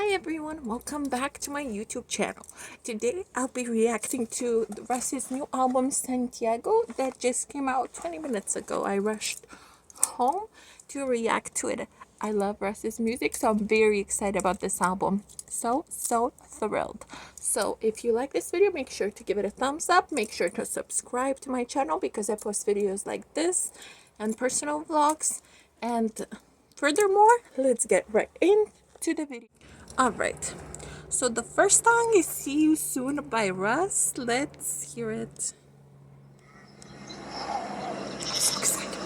Hi everyone, welcome back to my YouTube channel. Today I'll be reacting to Russ's new album Santiago that just came out 20 minutes ago. I rushed home to react to it. I love Russ's music, so I'm very excited about this album. So thrilled. So if you like this video, make sure to give it a thumbs up. Make sure to subscribe to my channel because I post videos like this and personal vlogs. And furthermore, let's get right into the video. Alright, so the first song is See You Soon by Russ. Let's hear it. I'm so excited.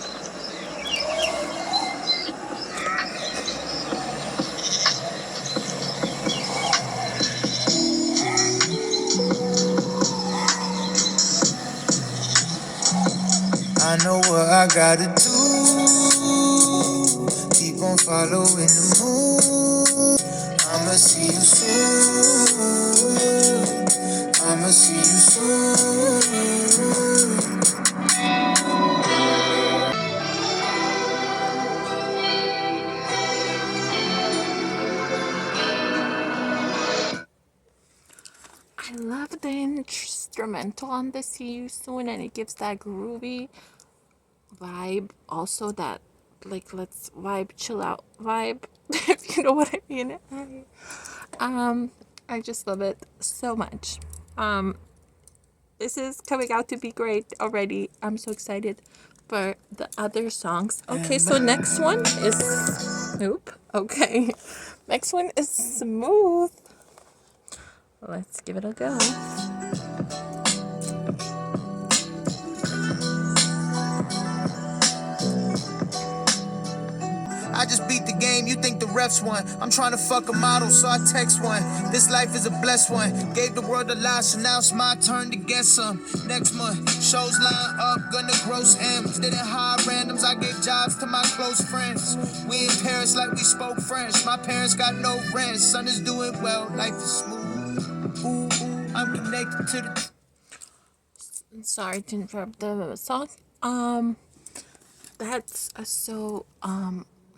I know what I gotta do. Keep on following the moon. I'ma see you soon. I'ma see you soon. I love the instrumental on the See You Soon, and it gives that groovy vibe. Also that, like, let's vibe, chill out vibe, if you know what I mean. I just love it so much. This is coming out to be great already. I'm so excited for the other songs. Okay, so next one is okay. Next one is Smooth. Let's give it a go. I just beat the game, you think the refs won. I'm trying to fuck a model, so I text one. This life is a blessed one. Gave the world a lot, so now it's my turn to get some. Next month, shows line up, gonna gross M's. Didn't hire randoms, I gave jobs to my close friends. We in Paris like we spoke French. My parents got no rent, son is doing well, life is smooth. Ooh, I'm connected to the... Sorry to interrupt the song. That's so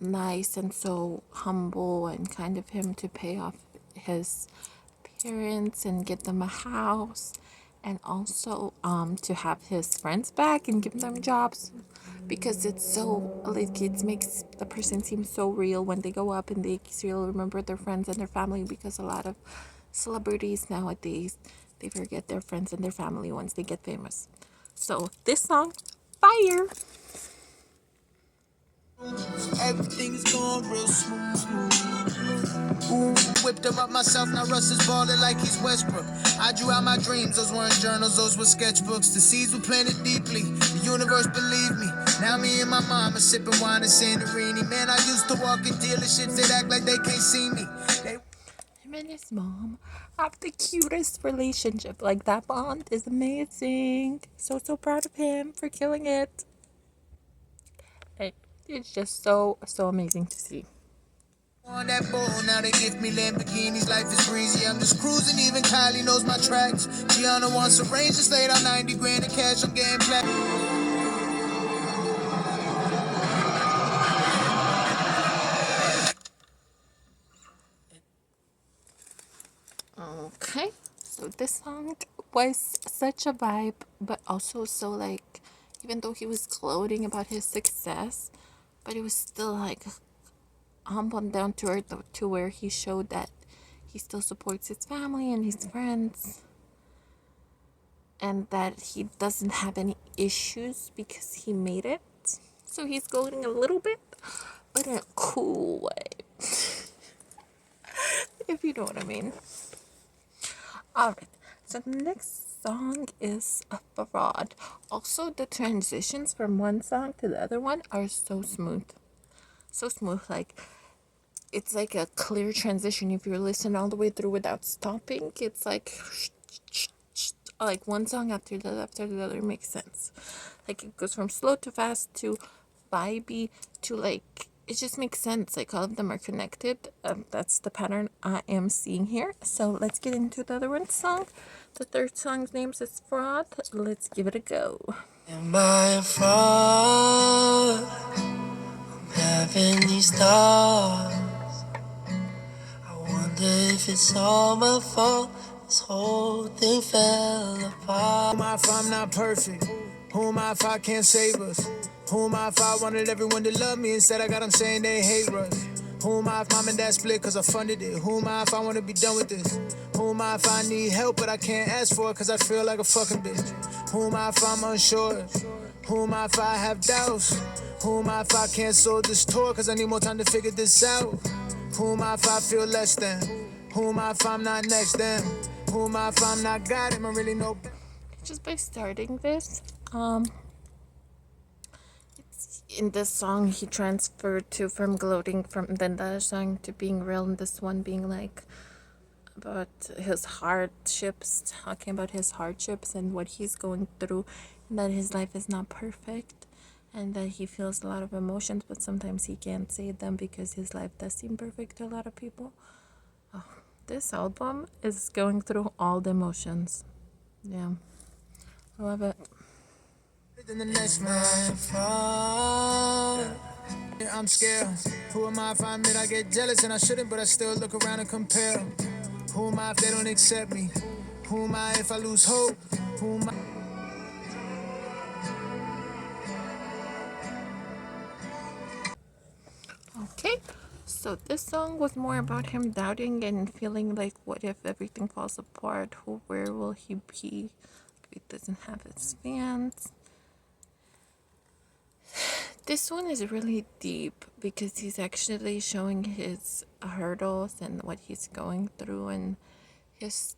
nice and so humble and kind of him to pay off his parents and get them a house, and also to have his friends back and give them jobs, because it's so, like, it makes the person seem so real when they go up and they still remember their friends and their family, because a lot of celebrities nowadays, they forget their friends and their family once they get famous. So this song, fire. Everything is going real smooth. Ooh, whipped them up myself, now Russ is balling like he's Westbrook. I drew out my dreams, those weren't journals, those were sketchbooks. The seeds were planted deeply, the universe believed me. Now me and my mom are sipping wine in Santorini. Man, I used to walk in dealerships, they'd act like they can't see me. Him and his mom have the cutest relationship. Like, that bond is amazing. So proud of him for killing it. It's just so amazing to see. On that boat, now they gift me Lamborghinis, life is breezy, I'm just cruising, even Kylie knows my tracks. Gianna wants a range, just laid out 90 grand in cash, I'm getting black. Okay, so this song was such a vibe, but also so, like, even though he was gloating about his success, but it was still like humble and down to earth, to where he showed that he still supports his family and his friends, and that he doesn't have any issues because he made it. So he's gloating a little bit, but in a cool way. If you know what I mean. Alright, so the next song is a Fraud. Also, the transitions from one song to the other one are so smooth. So smooth, like, it's like a clear transition. If you're listening all the way through without stopping, it's like one song after the other makes sense. Like, it goes from slow to fast to vibey to, like, it just makes sense. Like, all of them are connected. That's the pattern I am seeing here. So let's get into the other one song. The third song's name is Fraud. Let's give it a go. Am I a fraud? I'm having these thoughts. I wonder If it's all my fault, this whole thing fell apart. Who am I if I'm not perfect? Who am I if I can't save us? Who am I if I wanted everyone to love me? Instead I got them saying they hate us. Who am I if mom and dad split cause I funded it? Who am I if I wanna be done with this? Who am I if I need help but I can't ask for it cause I feel like a fucking bitch? Who am I if I'm unsure? Who am I if I have doubts? Who am I if I cancel this tour cause I need more time to figure this out? Who am I if I feel less than? Who am I if I'm not next then? Who am I if I'm not God? Am I really no? Just by starting this, in this song he transferred to from gloating from then the other song to being real, and this one being like about his hardships, talking about his hardships and what he's going through, and that his life is not perfect, and that he feels a lot of emotions, but sometimes he can't say them because his life does seem perfect to a lot of people. This album is going through all the emotions. Yeah, I love it. In the next man, I'm scared. Who am I if I admit I get jealous and I shouldn't, but I still look around and compare? Who am I if they don't accept me? Who am I if I lose hope? Who am I? Okay, so this song was more about him doubting and feeling like, what if everything falls apart? Where will he be if he doesn't have his fans? This one is really deep because he's actually showing his hurdles and what he's going through and his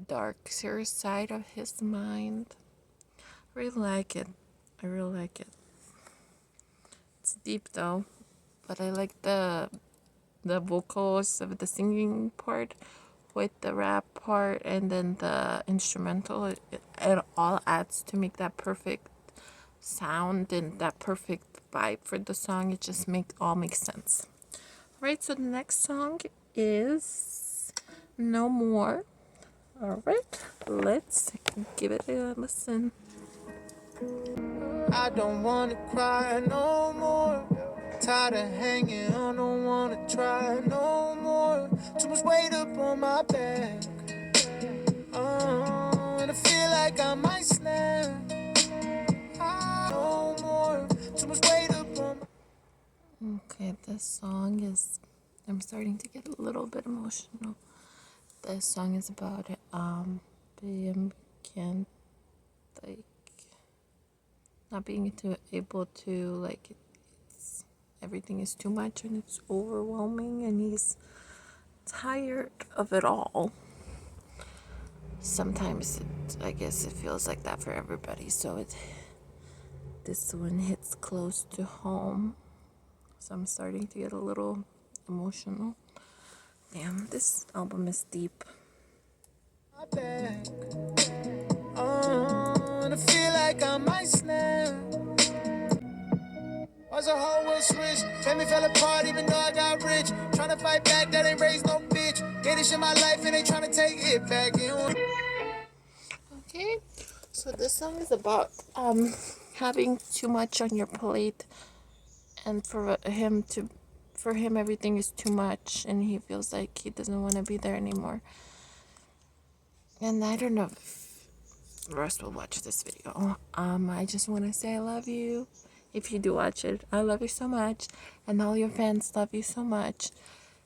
darker side of his mind. I really like it. I really like it. It's deep though, but I like the vocals of the singing part with the rap part and then the instrumental. It all adds to make that perfect sound and that perfect vibe for the song. It just makes sense. Right, so the next song is No More. Alright, let's give it a listen. I don't wanna cry no more. Tired of hanging on, don't wanna try no more. Too much weight up on my back. And I feel like I might snap. No more. Too much weight up on my. Okay, this song is, I'm starting to get a little bit emotional. This song is about being can't like not being able to like everything is too much and it's overwhelming and he's tired of it all. Sometimes I guess it feels like that for everybody, so this one hits close to home, so I'm starting to get a little emotional. Damn, this album is deep. And I feel like I might snap. Was a whole world switch. Family fell apart even though I got rich. Trying to fight back, that ain't raised no bitch. Get this in my life and they trying to take it back. Okay, so this song is about having too much on your plate, and for him everything is too much and he feels like he doesn't want to be there anymore. And I don't know if Russ will watch this video. I just want to say I love you. If you do watch it, I love you so much, and all your fans love you so much.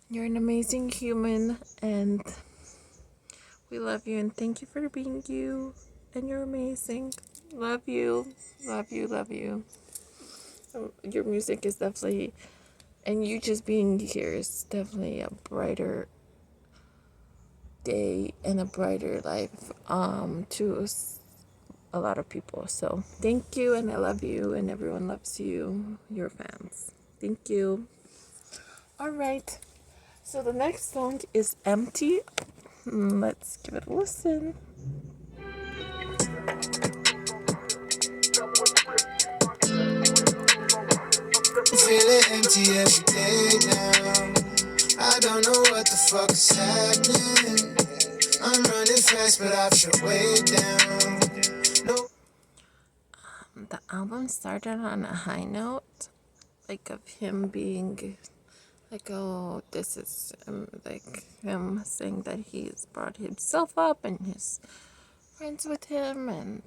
You're an amazing human, and we love you, and thank you for being you, and you're amazing. Love you, love you, love you. Your music is definitely, and you just being here is definitely a brighter day and a brighter life to a lot of people. So thank you, and I love you, and everyone loves you, your fans. Thank you. All right, so the next song is Empty. Let's give it a listen. Feeling empty every day now. I don't know what the fuck is happening. I'm running fast, but I feel way down. No. The album started on a high note, like of him being like, oh, this is like him saying that he's brought himself up and his friends with him, and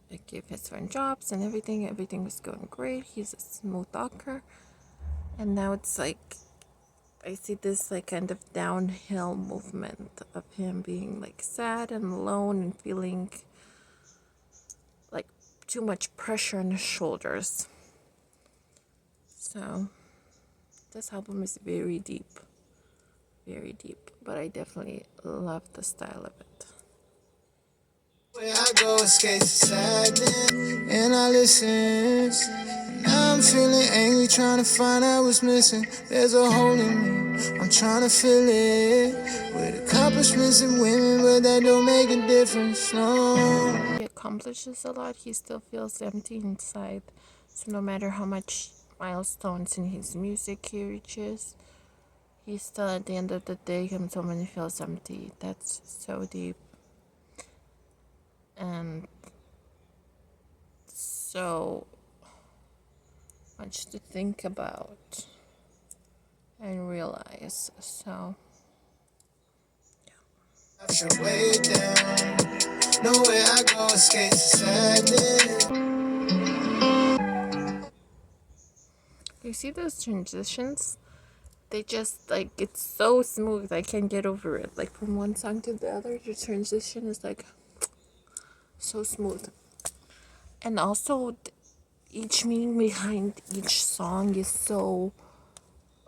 it gave his friend jobs and everything. Everything was going great. He's a smooth talker, and now it's like I see this like kind of downhill movement of him being like sad and alone and feeling like too much pressure on his shoulders. So this album is very deep, but I definitely love the style of it. Where I go escape sadness, and I listen. Now I'm feeling angry, trying to find out what's missing. There's a hole in me, I'm trying to fill it with accomplishments and women, but that don't make a difference. No. He accomplishes a lot, he still feels empty inside. So no matter how much milestones in his music he reaches, he still at the end of the day comes home and he feels empty. That's so deep. And so much to think about and realize. So I should weigh it down. Nowhere I go escape sadness. you see those transitions? They just like it's so smooth. I can't get over it. Like from one song to the other, the transition is like so smooth. And also each meaning behind each song is so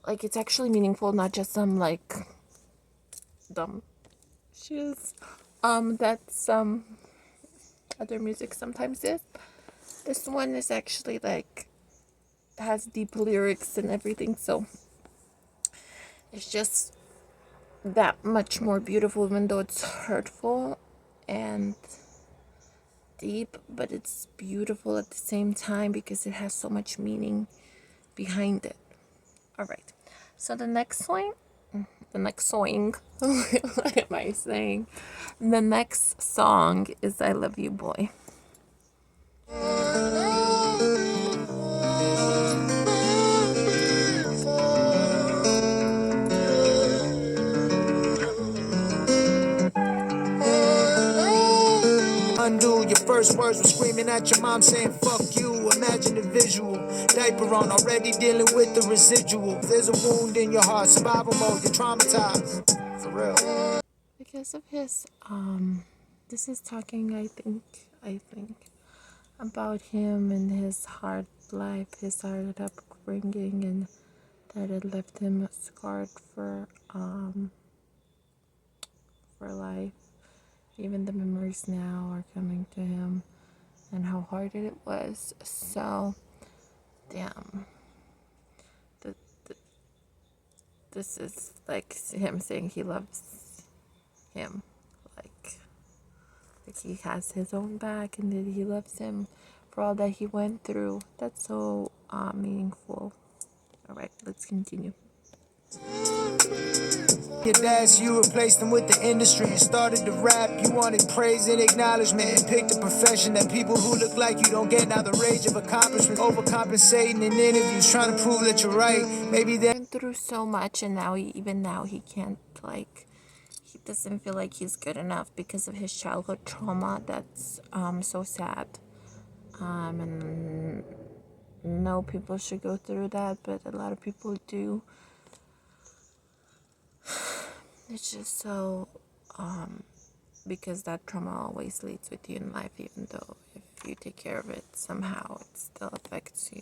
like it's actually meaningful, not just some like dumb shoes that some other music sometimes is. This one is actually like has deep lyrics and everything, so it's just that much more beautiful, even though it's hurtful and deep, but it's beautiful at the same time because it has so much meaning behind it. All right, so the next song, what am I saying? The next song is I Love You Boy. Undo your first words were screaming at your mom saying fuck you. Imagine the visual. Diaper on, already dealing with the residual. There's a wound in your heart, survival mode, you're traumatized. For real. Because of his this is talking I think about him and his hard life, his hard upbringing, and that it left him scarred for life. Even the memories now are coming to him and how hard it was. So damn. The, the, this is like him saying he loves him. Like he has his own back and that he loves him for all that he went through. That's so meaningful. All right, let's continue. Your dads, you replaced them with the industry and started to rap. You wanted praise and acknowledgement and picked a profession that people who look like you don't get. Now the rage of accomplishment, overcompensating in interviews, trying to prove that you're right. Maybe He went through so much, and now even now he can't like. He doesn't feel like he's good enough because of his childhood trauma. That's so sad. And no people should go through that, but a lot of people do. It's just so because that trauma always leads with you in life, even though if you take care of it somehow it still affects you,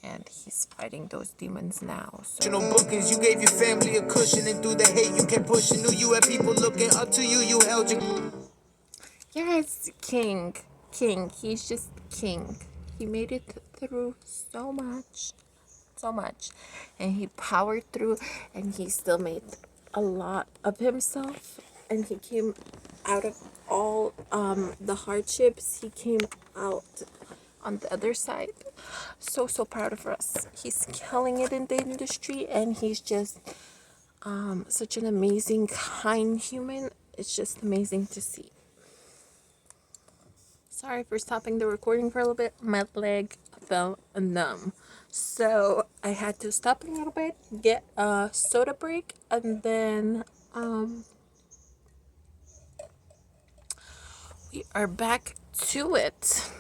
and he's fighting those demons now. So bookings, you gave your family a cushion, and through the hate you kept pushing. Knew you had people looking up to you, you held your yes, king, he's just king. He made it through so much, and he powered through, and he still made a lot of himself, and he came out of all the hardships. He came out on the other side. So proud of Russ. He's killing it in the industry, and he's just such an amazing, kind human. It's just amazing to see. Sorry for stopping the recording for a little bit. My leg felt numb. So I had to stop a little bit, get a soda break, and then we are back to it.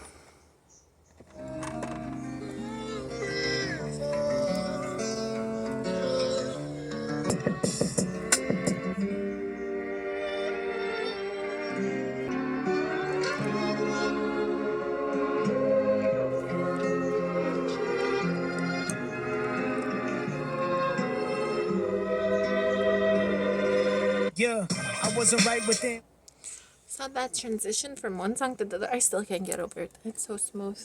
Yeah, I wasn't right within. So that transition from one song to the other, I still can't get over it. It's so smooth.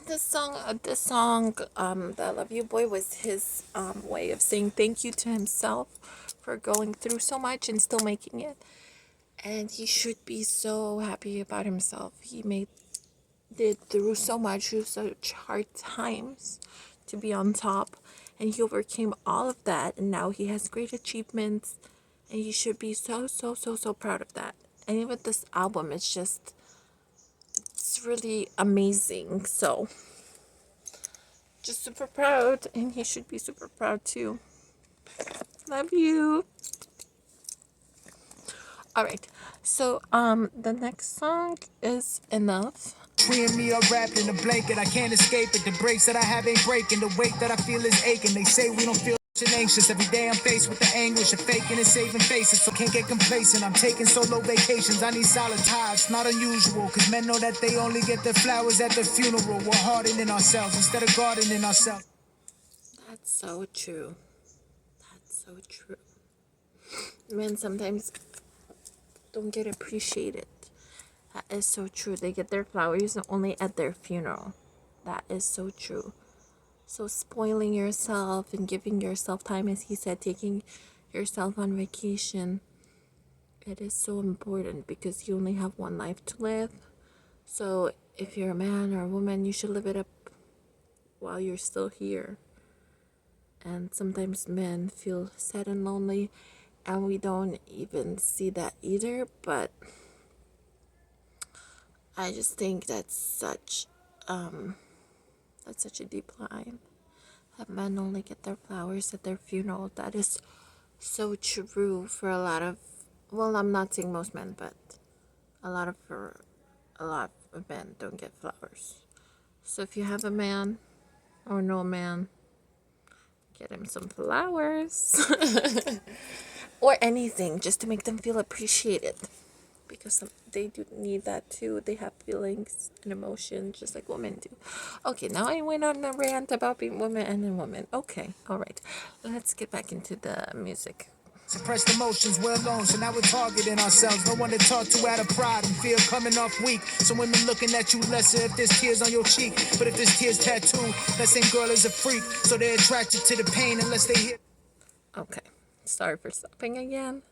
The I Love You Boy was his way of saying thank you to himself for going through so much and still making it. And he should be so happy about himself. He did through so much, through such hard times to be on top. And he overcame all of that. And now he has great achievements. And he should be so, so, so, so proud of that. And even this album, it's really amazing. So, just super proud. And he should be super proud too. Love you. All right. So, the next song is Enough. Freeing me up wrapped in a blanket, I can't escape it. The brakes that I have ain't breaking, the weight that I feel is aching. They say we don't feel anxious. Every day I'm faced with the anguish of faking and saving faces, so can't get complacent. I'm taking solo vacations, I need solid ties. Not unusual, cause men know that they only get their flowers at their funeral. We're hardening ourselves instead of gardening ourselves. That's so true. That's so true. Men sometimes don't get appreciated. That is so true. They get their flowers only at their funeral. That is so true. So spoiling yourself and giving yourself time, as he said, taking yourself on vacation, it is so important because you only have one life to live. So if you're a man or a woman, you should live it up while you're still here. And sometimes men feel sad and lonely, and we don't even see that either, but I just think that's such a deep line, that men only get their flowers at their funeral. That is so true for a lot of, well, I'm not saying most men, but a lot of men don't get flowers. So if you have a man or know a man, get him some flowers or anything just to make them feel appreciated, because they do need that too. They have feelings and emotions just like women do. Okay, now I went on a rant about being women and women. Okay, all right, let's get back into the music. Suppressed emotions, we're alone, so now we're targeting ourselves. No one to talk to out of pride and fear coming off weak. Some women looking at you lesser if there's tears on your cheek. But if there's tears tattooed, that same girl is a freak. So they're attracted to the pain unless they hear. Okay, sorry for stopping again.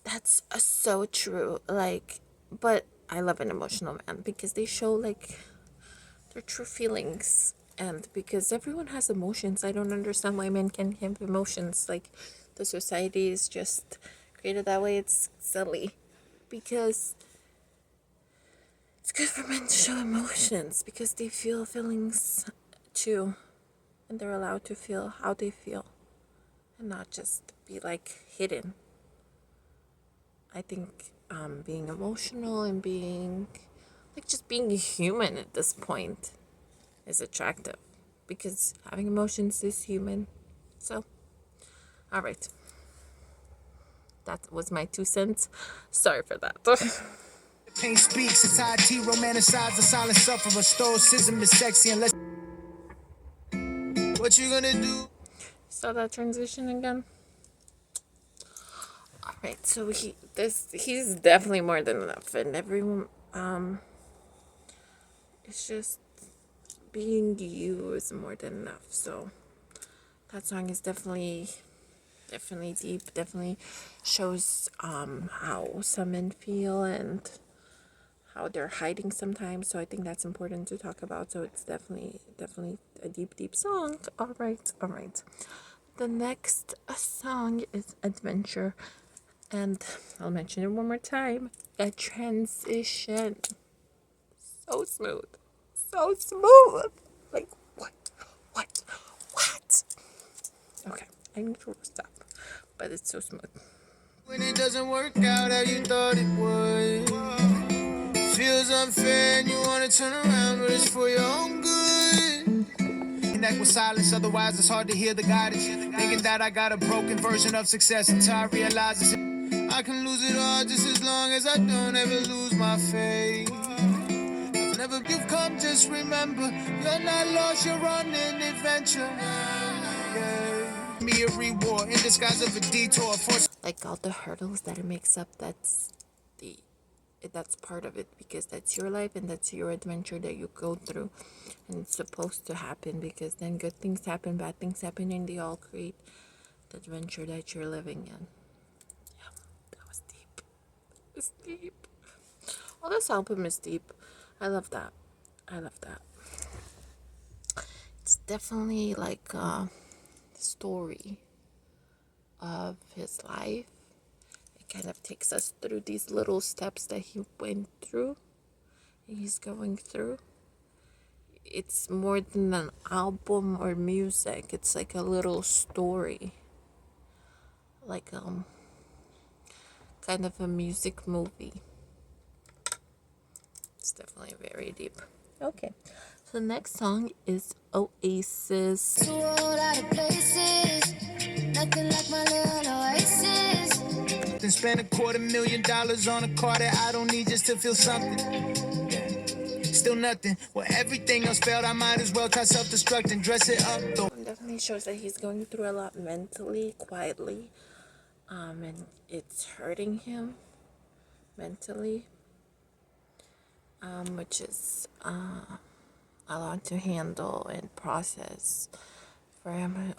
That's so true. Like, but I love an emotional man because they show like their true feelings. And because everyone has emotions, I don't understand why men can't have emotions. Like, the society is just created that way. It's silly. Because it's good for men to show emotions because they feel feelings too. And they're allowed to feel how they feel and not just be like hidden. I think being emotional and being like just being human at this point is attractive because having emotions is human. So, all right. That was my 2 cents. Sorry for that. Pain speaks, society romanticizes the silent sufferer. Stoicism is sexy unless. What you gonna do? Saw that transition again. All right, so he's definitely more than enough, and everyone it's just being you is more than enough. So that song is definitely deep, definitely shows how some men feel and how they're hiding sometimes. So I think that's important to talk about. So it's definitely a deep song. All right. The next song is Adventure, and I'll mention it one more time. A transition. so smooth. So smooth. Like, what? What? What? Okay, I need to stop. But it's so smooth. When it doesn't work out how you thought it would, feels unfair and you wanna turn around, but it's for your own good. Connect with silence, otherwise it's hard to hear the guidance. Thinking that I got a broken version of success until I realize I can lose it all just as long as I don't ever lose my faith. Whenever you've come, just remember, you're not lost, you're on an adventure. Yeah. Me a reward in disguise of a detour for like all the hurdles that it makes up, that's part of it, because that's your life and that's your adventure that you go through, and it's supposed to happen, because then good things happen, bad things happen, and they all create the adventure that you're living in. Yeah, that was deep. It's deep. Well, this album is deep. I love that. It's definitely like a story of his life. It kind of takes us through these little steps that he went through, he's going through. It's more than an album or music. It's like a little story, like kind of a music movie. It's definitely very deep. Okay, so the next song is Oasis. to a whole lot of places, nothing like my little oasis. Then spend $250,000 on a car that I don't need just to feel something. Still nothing. Well, everything else failed. I might as well try self-destruct and dress it up though. It definitely shows that he's going through a lot mentally, quietly, and it's hurting him mentally, which is a lot to handle and process for him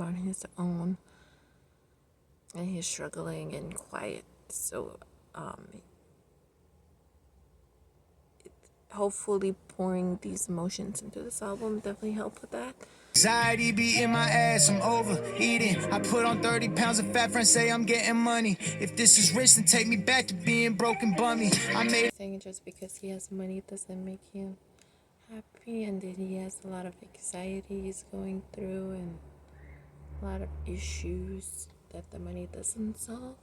on his own, and he's struggling in quiet. So hopefully pouring these emotions into this album definitely helped with that. Anxiety be in my ass, I'm overeating. I put on 30 pounds of fat, friends say I'm getting money. If this is rich, then take me back to being broken bummy. I made Saying just because he has money doesn't make him happy, and that he has a lot of anxiety he's going through and a lot of issues that the money doesn't solve.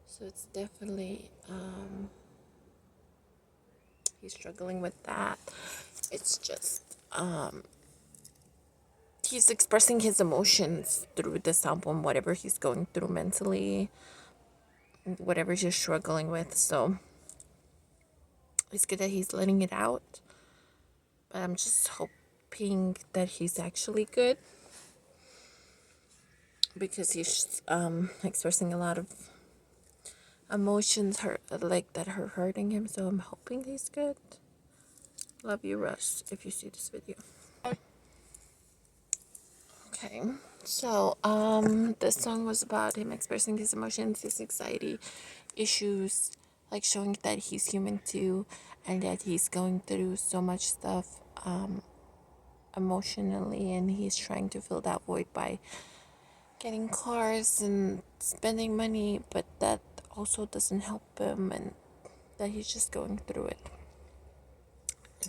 So it's definitely he's struggling with that. It's just he's expressing his emotions through this album, whatever he's going through mentally, whatever he's struggling with. So it's good that he's letting it out, but I'm just hoping that he's actually good, because he's expressing a lot of emotions that are hurting him. So I'm hoping he's good. Love you, Russ, if you see this video. Okay, so this song was about him expressing his emotions, his anxiety issues, like showing that he's human too, and that he's going through so much stuff emotionally, and he's trying to fill that void by getting cars and spending money, but that also doesn't help him, and that he's just going through it.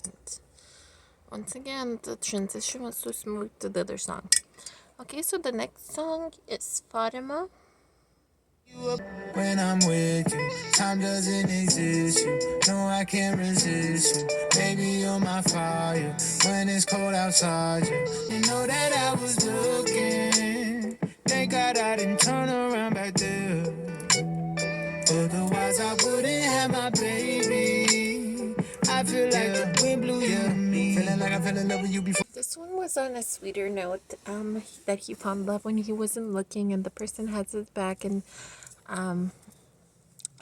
And once again, the transition was so smooth to the other song. Okay, so the next song is Fatima. when I'm with you, time doesn't exist. You know I can't resist you. Baby, you're my fire. When it's cold outside, you know that I was looking. Thank God I didn't turn around back there. Otherwise I wouldn't have my baby. I feel like the wind blew you to me. Feeling like I fell in love with you before. This one was on a sweeter note, that he found love when he wasn't looking, and the person has his back, and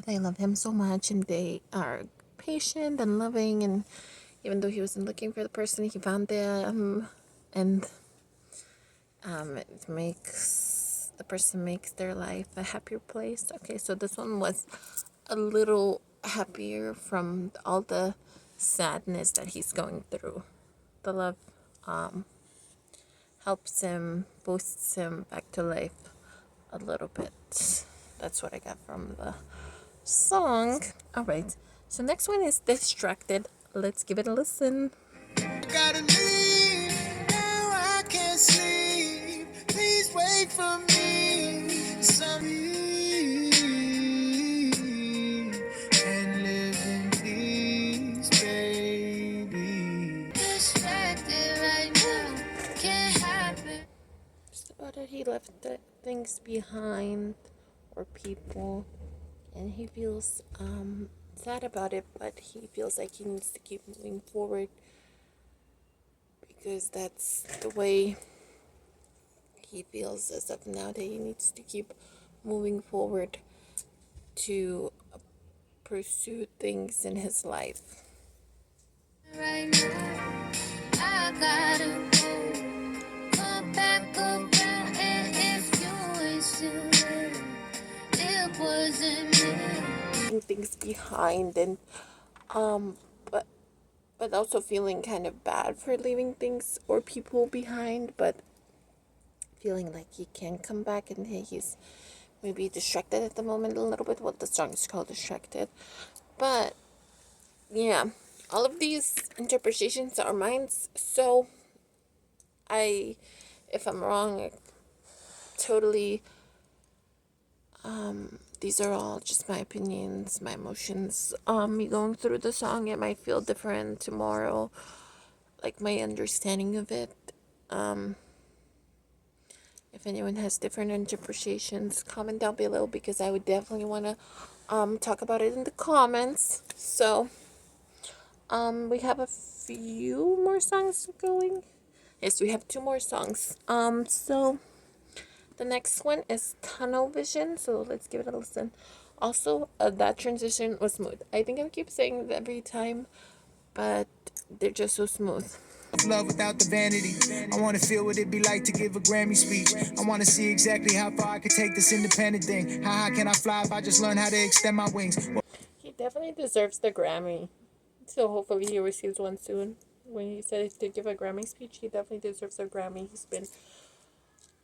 they love him so much, and they are patient and loving, and even though he wasn't looking for the person, he found them, and the person makes their life a happier place. Okay, so this one was a little happier from all the sadness that he's going through. The love helps him, boosts him back to life a little bit. That's what I got from the song. All right, so next one is Distracted. let's give it a listen. Gotta leave, now I can't sleep. Please wait for me. Some and live in peace, baby. Distracted right now, can't happen. Just about it, he left the things behind, or people, and he feels sad about it, but he feels like he needs to keep moving forward because that's the way he feels as of now, that he needs to keep moving forward to pursue things in his life. Right now, I gotta go. Come back around, and if you ain't still there, it wasn't me. Leaving things behind, and but also feeling kind of bad for leaving things or people behind, but feeling like he can come back, and he's maybe distracted at the moment a little bit. What the song is called, Distracted. But yeah, all of these interpretations are mine, so if I'm wrong, I totally, these are all just my opinions, my emotions. Me going through the song, it might feel different tomorrow, like my understanding of it. If anyone has different interpretations, comment down below, because I would definitely want to talk about it in the comments. So we have a few more songs going. Yes, we have 2 more songs. So the next one is Tunnel Vision. So let's give it a listen. Also, that transition was smooth. I think I keep saying it every time, but they're just so smooth. Love without the vanity. I want to feel what it'd be like to give a Grammy speech. I want to see exactly how far I could take this independent thing. How high can I fly if I just learn how to extend my wings? He definitely deserves the Grammy. So hopefully he receives one soon. When he said to give a Grammy speech, he definitely deserves a Grammy.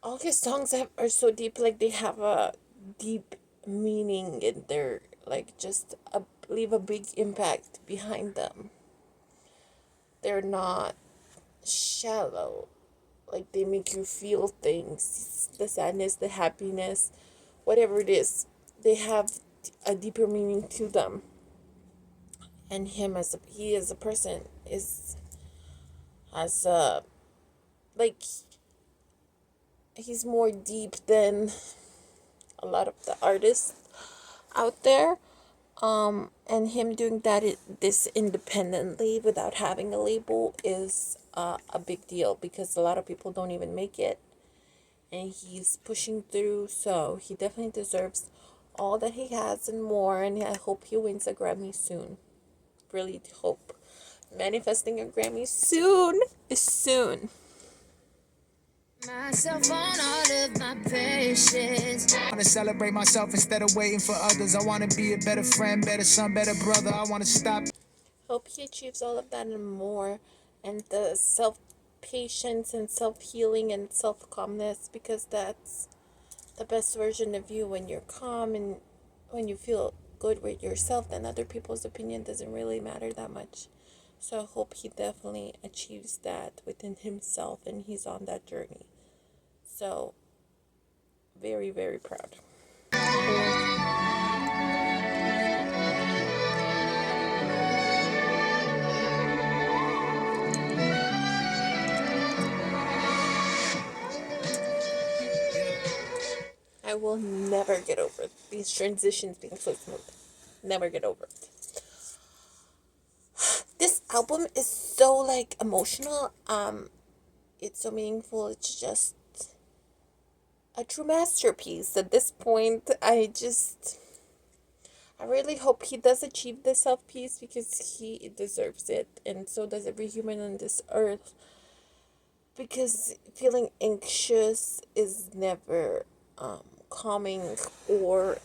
All his songs are so deep, like they have a deep meaning, and they're like just leave a big impact behind them. They're not shallow. Like, they make you feel things, the sadness, the happiness, whatever it is. They have a deeper meaning to them. And he as a person has like, he's more deep than a lot of the artists out there. And him doing this independently without having a label is a big deal, because a lot of people don't even make it, and he's pushing through. So he definitely deserves all that he has and more, and I hope he wins a Grammy soon. Really hope. Manifesting a Grammy soon is soon. Myself on all of my patience. I want to celebrate myself instead of waiting for others. I want to be a better friend, better son, better brother. I want to stop. Hope he achieves all of that and more, and the self-patience and self-healing and self-calmness, because that's the best version of you. When you're calm and when you feel good with yourself, then other people's opinion doesn't really matter that much. So I hope he definitely achieves that within himself, and he's on that journey. So very, very proud. I will never get over these transitions being so smooth. Never get over it. This album is so like emotional. It's so meaningful. It's just a true masterpiece. At this point, I really hope he does achieve this self-peace, because he deserves it, and so does every human on this earth. Because feeling anxious is never calming, or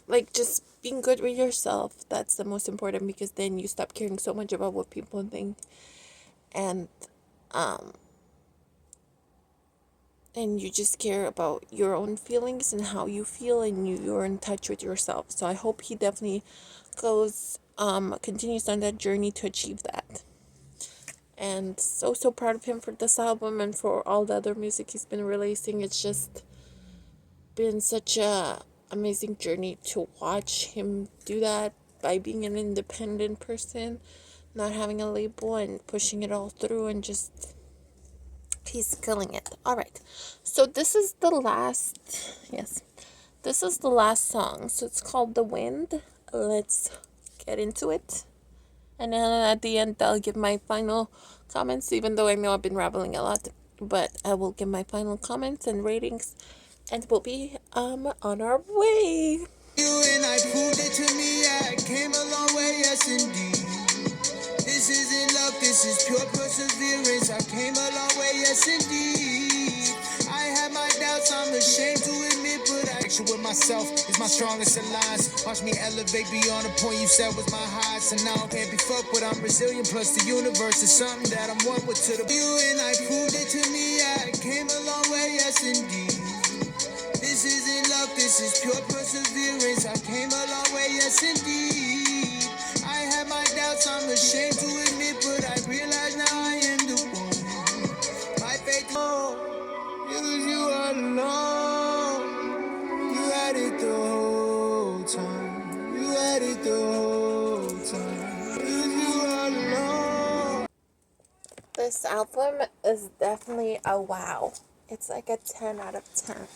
like just being good with yourself. That's the most important, because then you stop caring so much about what people think, and you just care about your own feelings and how you feel, and you're in touch with yourself. So I hope he definitely goes continues on that journey to achieve that. And so proud of him for this album and for all the other music he's been releasing. It's just been such a amazing journey to watch him do that by being an independent person, not having a label and pushing it all through, and just he's killing it. All right, so this is the last, yes, this is the last song. So it's called The Wind. Let's get into it. And then at the end, I'll give my final comments, even though I know I've been rambling a lot. But I will give my final comments and ratings, and we'll be on our way. You and I proved it to me. I came a long way, yes indeed. This isn't luck, this is pure perseverance. I came a long way, yes indeed. I have my doubts, I'm ashamed to admit, but action with myself is my strongest alliance. Watch me elevate beyond the point you said was my highest, and now I can't be fucked with. I'm resilient, plus the universe is something that I'm one with. To the you and I proved it to me. I came a long way, yes indeed. This isn't luck, this is pure perseverance. I came a long way, yes indeed. I had my doubts, I'm ashamed to admit, but I realize now I am the one. My faith, oh, it was you all along. You had it the whole time. You had it the whole time. It was you all along. This album is definitely a wow. It's like a 10 out of 10.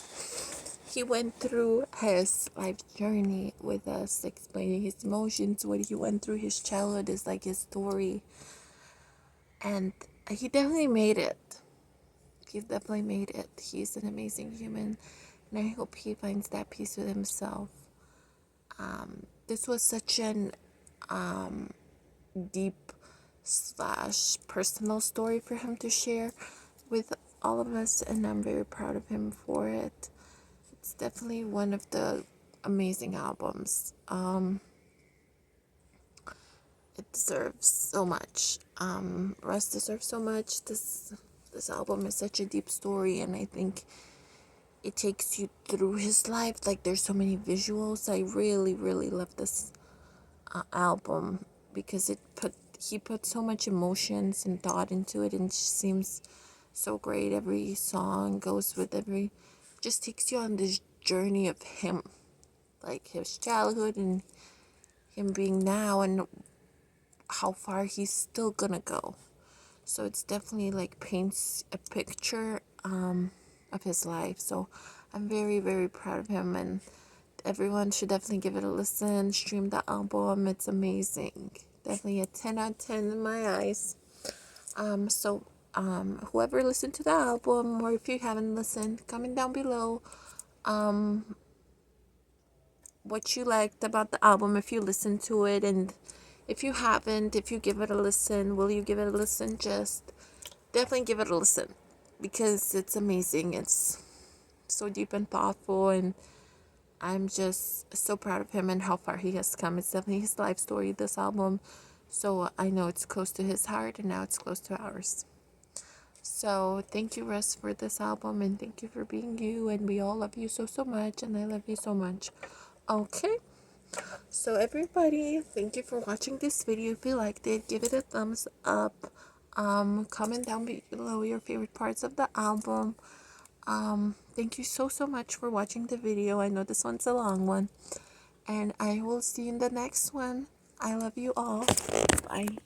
He went through his life journey with us, explaining his emotions, what he went through, his childhood is like his story. And he definitely made it. He's definitely made it. He's an amazing human, and I hope he finds that peace with himself. This was such an deep / personal story for him to share with all of us, and I'm very proud of him for it. It's definitely one of the amazing albums. It deserves so much. Russ deserves so much. This album is such a deep story, and I think it takes you through his life. Like, there's so many visuals. I really love this album because he put so much emotions and thought into it, and it just seems so great. Every song goes with just takes you on this journey of him, like his childhood and him being now, and how far he's still gonna go. So it's definitely like paints a picture of his life. So I'm very proud of him, and everyone should definitely give it a listen. Stream the album. It's amazing. Definitely a 10 out of 10 in my eyes. Whoever listened to the album, or if you haven't listened, comment down below what you liked about the album, if you listened to it, and if you haven't, if you give it a listen, will you give it a listen? Just definitely give it a listen, because it's amazing. It's so deep and thoughtful, and I'm just so proud of him and how far he has come. It's definitely his life story, this album. So I know it's close to his heart, and now it's close to ours. So thank you, Russ, for this album, and thank you for being you, and we all love you so much, and I love you so much. Okay, so everybody, thank you for watching this video. If you liked it, give it a thumbs up. Comment down below your favorite parts of the album. Thank you so much for watching the video. I know this one's a long one, and I will see you in the next one. I love you all. Bye.